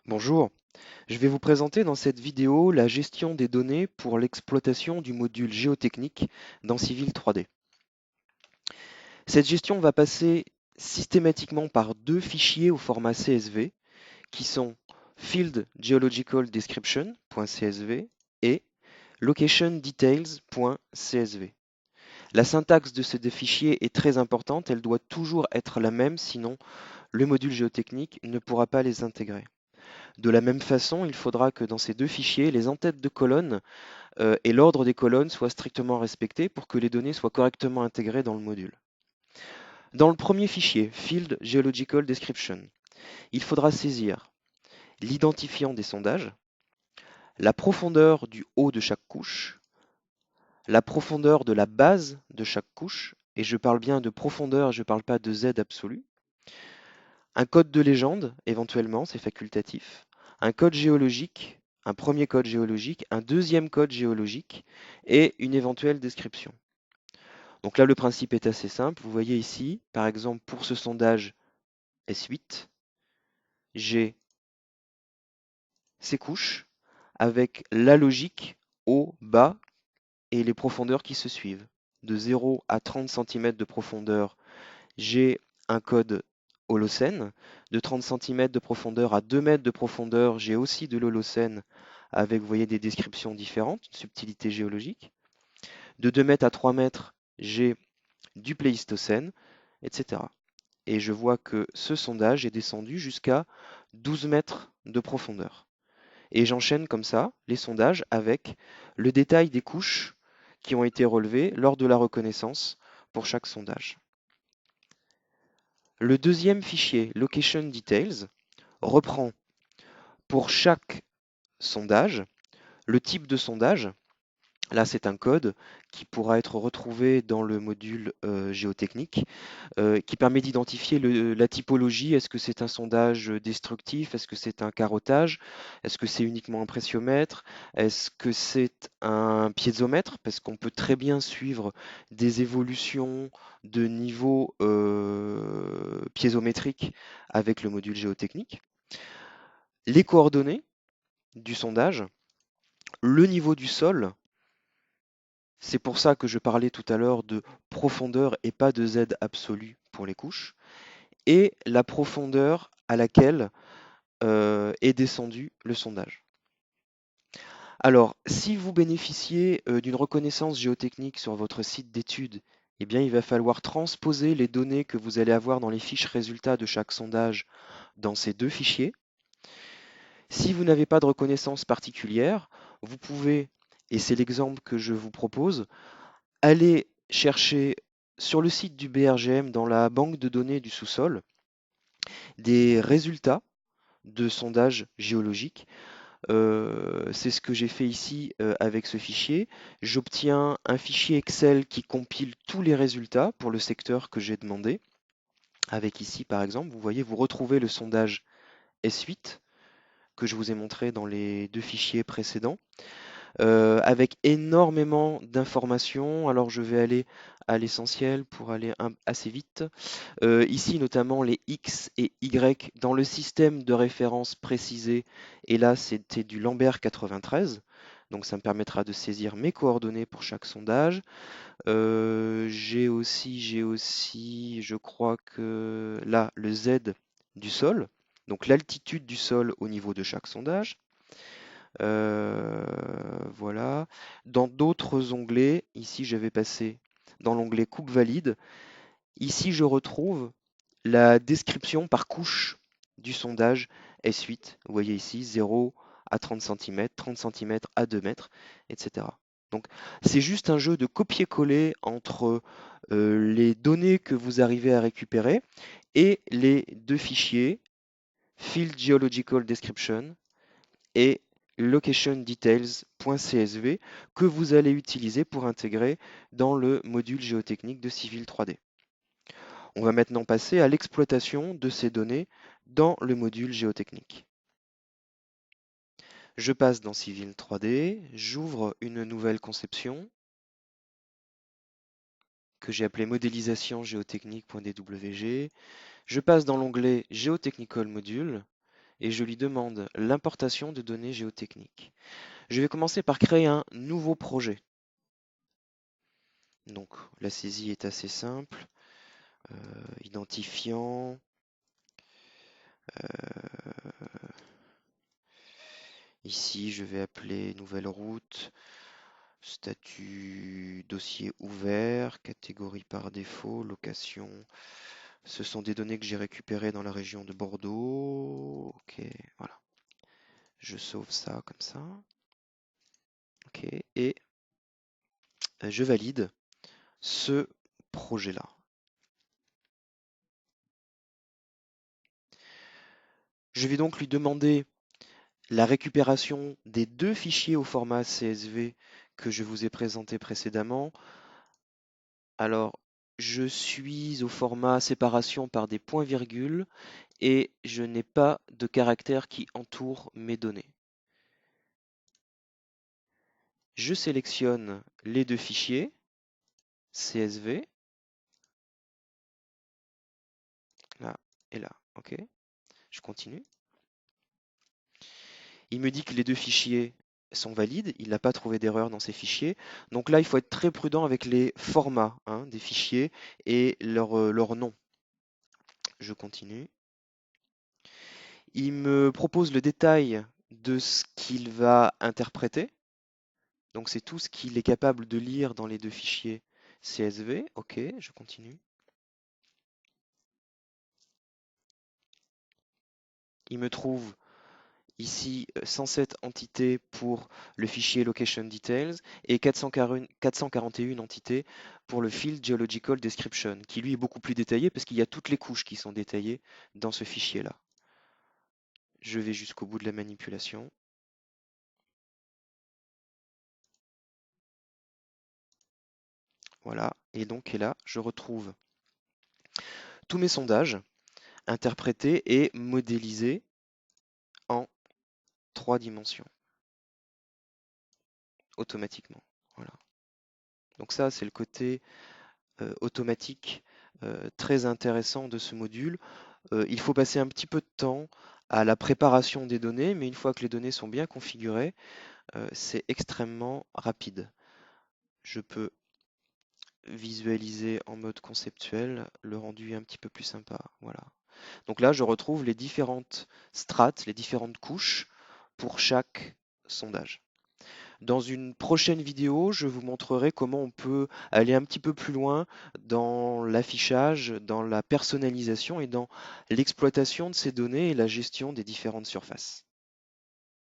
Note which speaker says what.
Speaker 1: Bonjour, je vais vous présenter dans cette vidéo la gestion des données pour l'exploitation du module géotechnique dans Civil 3D. Cette gestion va passer systématiquement par deux fichiers au format CSV qui sont Field Geological Description.csv et Location Details.csv. La syntaxe de ces deux fichiers est très importante, elle doit toujours être la même, sinon le module géotechnique ne pourra pas les intégrer. De la même façon, il faudra que dans ces deux fichiers, les entêtes de colonnes et l'ordre des colonnes soient strictement respectés pour que les données soient correctement intégrées dans le module. Dans le premier fichier, Field Geological Description, il faudra saisir l'identifiant des sondages, la profondeur du haut de chaque couche, la profondeur de la base de chaque couche, et je parle bien de profondeur, je ne parle pas de Z absolu, un code de légende, éventuellement, c'est facultatif, un code géologique, un premier code géologique, un deuxième code géologique et une éventuelle description. Donc là, le principe est assez simple. Vous voyez ici, par exemple, pour ce sondage S8, j'ai ces couches avec la logique haut, bas et les profondeurs qui se suivent. De 0 à 30 cm de profondeur, j'ai un code Holocène. De 30 cm de profondeur à 2 mètres de profondeur, j'ai aussi de l'Holocène avec, vous voyez, des descriptions différentes, une subtilité géologique. De 2 mètres à 3 mètres, j'ai du Pléistocène, etc. Et je vois que ce sondage est descendu jusqu'à 12 mètres de profondeur. Et j'enchaîne comme ça les sondages avec le détail des couches qui ont été relevées lors de la reconnaissance pour chaque sondage. Le deuxième fichier, Location Details, reprend pour chaque sondage le type de sondage. Là, c'est un code qui pourra être retrouvé dans le module géotechnique, qui permet d'identifier la typologie. Est-ce que c'est un sondage destructif? Est-ce que c'est un carottage? Est-ce que c'est uniquement un pressiomètre? Est-ce que c'est un piézomètre? Parce qu'on peut très bien suivre des évolutions de niveau piézométrique avec le module géotechnique. Les coordonnées du sondage, le niveau du sol. C'est pour ça que je parlais tout à l'heure de profondeur et pas de Z absolu pour les couches, et la profondeur à laquelle est descendu le sondage. Alors, si vous bénéficiez d'une reconnaissance géotechnique sur votre site d'études, eh bien, il va falloir transposer les données que vous allez avoir dans les fiches résultats de chaque sondage dans ces deux fichiers. Si vous n'avez pas de reconnaissance particulière, vous pouvez, et c'est l'exemple que je vous propose, aller chercher sur le site du BRGM dans la banque de données du sous-sol des résultats de sondages géologiques. C'est ce que j'ai fait ici avec ce fichier. J'obtiens un fichier Excel qui compile tous les résultats pour le secteur que j'ai demandé. Avec ici, par exemple, vous voyez, vous retrouvez le sondage S8 que je vous ai montré dans les deux fichiers précédents. Avec énormément d'informations. Alors je vais aller à l'essentiel pour aller assez vite. Ici notamment les X et Y dans le système de référence précisé. Et là c'était du Lambert 93. Donc ça me permettra de saisir mes coordonnées pour chaque sondage. J'ai aussi, je crois que là, le Z du sol, donc l'altitude du sol au niveau de chaque sondage. Voilà. Dans d'autres onglets, ici je vais passer dans l'onglet coupe valide. Ici je retrouve la description par couche du sondage S8. Vous voyez ici 0 à 30 cm, 30 cm à 2 mètres, etc. Donc c'est juste un jeu de copier-coller entre les données que vous arrivez à récupérer et les deux fichiers Field Geological Description et locationdetails.csv que vous allez utiliser pour intégrer dans le module géotechnique de Civil 3D. On va maintenant passer à l'exploitation de ces données dans le module géotechnique. Je passe dans Civil 3D, j'ouvre une nouvelle conception que j'ai appelée modélisation géotechnique.dwg. Je passe dans l'onglet Geotechnical Module et je lui demande l'importation de données géotechniques. Je vais commencer par créer un nouveau projet. Donc la saisie est assez simple. Identifiant. Ici, je vais appeler nouvelle route. Statut dossier ouvert, catégorie par défaut, location. Ce sont des données que j'ai récupérées dans la région de Bordeaux. Ok, voilà. Je sauve ça comme ça. Ok, et je valide ce projet-là. Je vais donc lui demander la récupération des deux fichiers au format CSV que je vous ai présenté précédemment. Alors, je suis au format séparation par des points-virgules et je n'ai pas de caractères qui entourent mes données. Je sélectionne les deux fichiers CSV, là et là. Ok, je continue. Il me dit que les deux fichiers sont valides, il n'a pas trouvé d'erreur dans ces fichiers. Donc là, il faut être très prudent avec les formats des fichiers et leur nom. Je continue. Il me propose le détail de ce qu'il va interpréter. Donc c'est tout ce qu'il est capable de lire dans les deux fichiers CSV. Ok, je continue. Il me trouve ici 107 entités pour le fichier Location Details et 441 entités pour le field Geological Description, qui lui est beaucoup plus détaillé parce qu'il y a toutes les couches qui sont détaillées dans ce fichier-là. Je vais jusqu'au bout de la manipulation. Voilà, et donc là, je retrouve tous mes sondages interprétés et modélisés en 3 dimensions, automatiquement. Voilà. Donc ça, c'est le côté automatique très intéressant de ce module. Il faut passer un petit peu de temps à la préparation des données, mais une fois que les données sont bien configurées, c'est extrêmement rapide. Je peux visualiser en mode conceptuel, le rendu est un petit peu plus sympa. Voilà. Donc là, je retrouve les différentes strates, les différentes couches pour chaque sondage. Dans une prochaine vidéo, je vous montrerai comment on peut aller un petit peu plus loin dans l'affichage, dans la personnalisation et dans l'exploitation de ces données et la gestion des différentes surfaces.